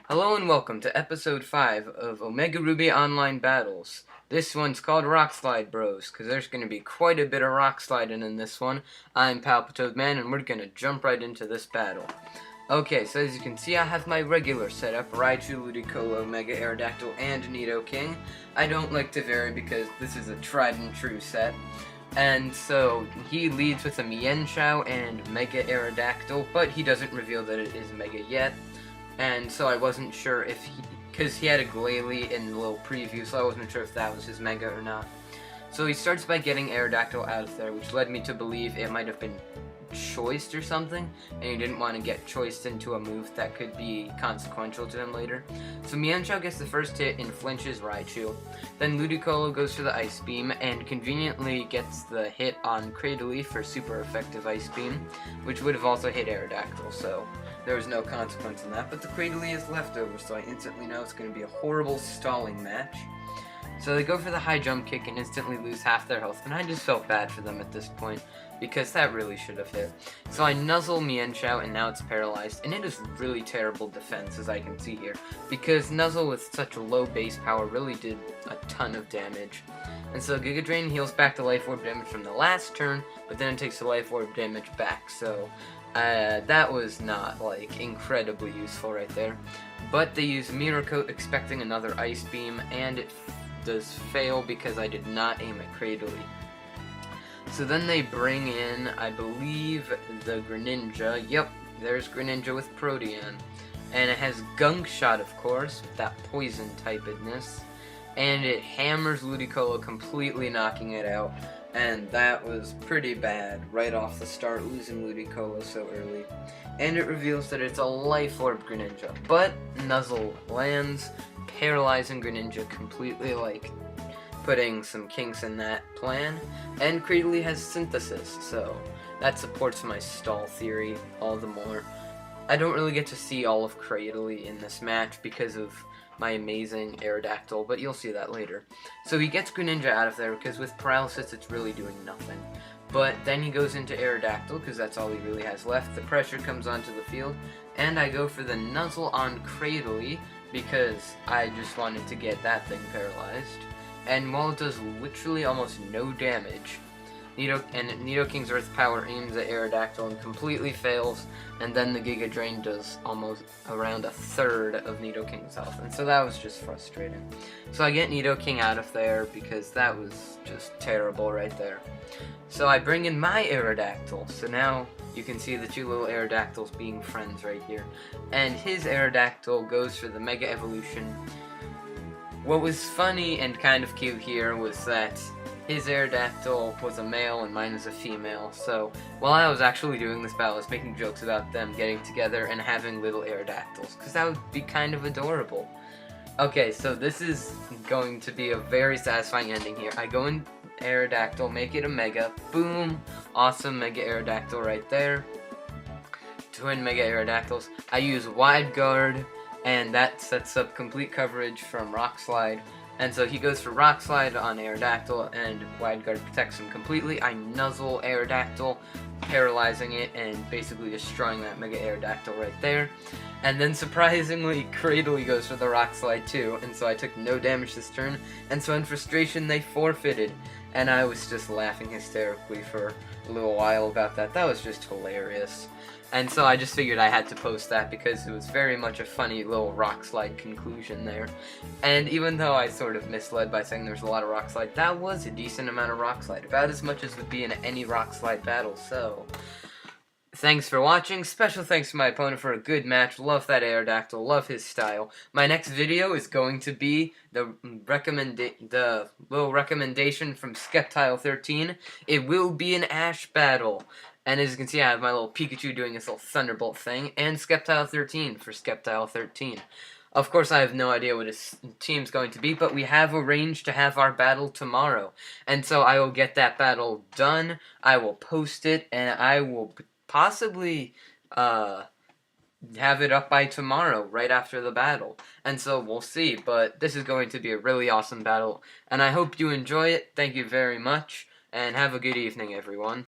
Hello and welcome to episode 5 of OmegaRuby Online Battles. This one's called Rock Slide Bros, because there's going to be quite a bit of rock sliding in this one. I'm PalpitoadMan, and we're going to jump right into this battle. Okay, so as you can see, I have my regular setup, Raichu, Ludicolo, Mega Aerodactyl, and Nidoking. I don't like to vary because this is a tried and true set. And so, he leads with a Mienshao and Mega Aerodactyl, but he doesn't reveal that it is Mega yet. And so I wasn't sure if because he had a Glalie in the little preview, so I wasn't sure if that was his Mega or not. So he starts by getting Aerodactyl out of there, which led me to believe it might have been choiced or something, and he didn't want to get choiced into a move that could be consequential to him later. So Mienshao gets the first hit and flinches Raichu. Then Ludicolo goes for the Ice Beam, and conveniently gets the hit on Cradily for super effective Ice Beam, which would have also hit Aerodactyl, so there was no consequence in that, but the Cradily is leftover, so I instantly know it's going to be a horrible stalling match. So they go for the high jump kick and instantly lose half their health, and I just felt bad for them at this point, because that really should have hit. So I nuzzle Mienshao, and now it's paralyzed, and it is really terrible defense, as I can see here, because Nuzzle with such a low base power really did a ton of damage. And so Giga Drain heals back the Life Orb damage from the last turn, but then it takes the Life Orb damage back, so that was not, like, incredibly useful right there. But they use Mirror Coat expecting another Ice Beam, and it does fail because I did not aim at Cradily. So then they bring in, I believe, the Greninja. Yep, there's Greninja with Protean. And it has Gunk Shot, of course, with that poison typedness. And it hammers Ludicolo, completely knocking it out. And that was pretty bad, right off the start, losing Ludicolo so early. And it reveals that it's a Life Orb Greninja. But Nuzzle lands, paralyzing Greninja completely, like putting some kinks in that plan. And Cradily has Synthesis, so that supports my stall theory all the more. I don't really get to see all of Cradily in this match because of my amazing Aerodactyl, but you'll see that later. So he gets Greninja out of there because with Paralysis it's really doing nothing. But then he goes into Aerodactyl because that's all he really has left. The pressure comes onto the field, and I go for the Nuzzle on Cradily because I just wanted to get that thing paralyzed. And while it does literally almost no damage, Nidoking's Earth Power aims at Aerodactyl and completely fails, and then the Giga Drain does almost around a third of Nidoking's health, and so that was just frustrating. So I get Nidoking out of there because that was just terrible right there. So I bring in my Aerodactyl, so now you can see the two little Aerodactyls being friends right here. And his Aerodactyl goes for the Mega Evolution. What was funny and kind of cute here was that his Aerodactyl was a male and mine is a female, so while I was actually doing this battle, I was making jokes about them getting together and having little Aerodactyls, because that would be kind of adorable. Okay, so this is going to be a very satisfying ending here. I go in Aerodactyl, make it a Mega, boom, awesome Mega Aerodactyl right there. Twin Mega Aerodactyls. I use Wide Guard, and that sets up complete coverage from Rock Slide. And so he goes for Rock Slide on Aerodactyl, and Wide Guard protects him completely. I nuzzle Aerodactyl, paralyzing it, and basically destroying that Mega Aerodactyl right there. And then surprisingly, Cradily goes for the Rock Slide too, and so I took no damage this turn, and so in frustration they forfeited. And I was just laughing hysterically for a little while about that. That was just hilarious. And so I just figured I had to post that because it was very much a funny little Rock Slide conclusion there. And even though I sort of misled by saying there's a lot of Rock Slide, that was a decent amount of Rock Slide. About as much as would be in any Rock Slide battle, so thanks for watching. Special thanks to my opponent for a good match. Love that Aerodactyl. Love his style. My next video is going to be the little recommendation from Skeptile13. It will be an Ash battle. And as you can see, I have my little Pikachu doing this little Thunderbolt thing, and Skeptile13 for Skeptile13. Of course, I have no idea what his team's going to be, but we have arranged to have our battle tomorrow. And so I will get that battle done, I will post it, and I will possibly have it up by tomorrow, right after the battle. And so we'll see, but this is going to be a really awesome battle, and I hope you enjoy it. Thank you very much, and have a good evening, everyone.